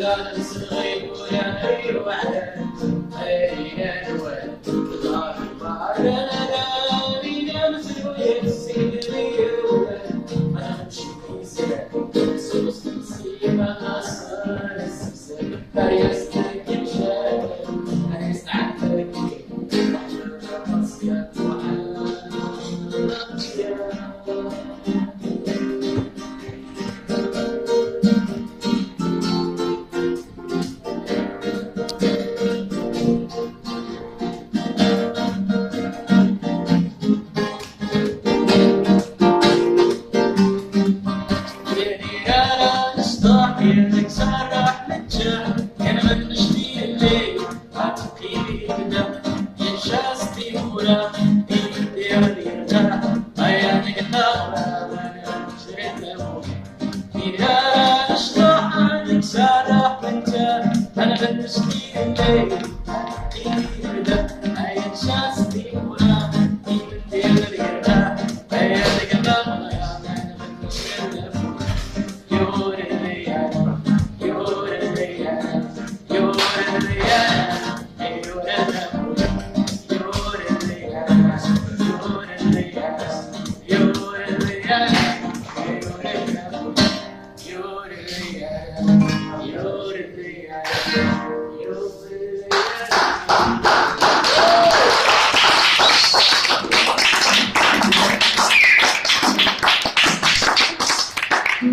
لا ننسى الغيب ولا أي وعد أين الولد ضارب على نارينا مثل ويسير أنا أمشي في سلاح سوس نسيبة ناصر السبسة فاريستك مشاكل أنا استعدتك مصيات وحال يدك سرح للجهل كان من نشتي الليل عتقي بدم ينشاستي ولا يدير يرجع عيانك نغرى وانا مشيت ابوك يا اشطح عنك سرح للجهل انا من نشتي الليل عتقي بدم ينشاستي ولا يدير يرجع عيانك نغرى وانا مشيت ابوك You're the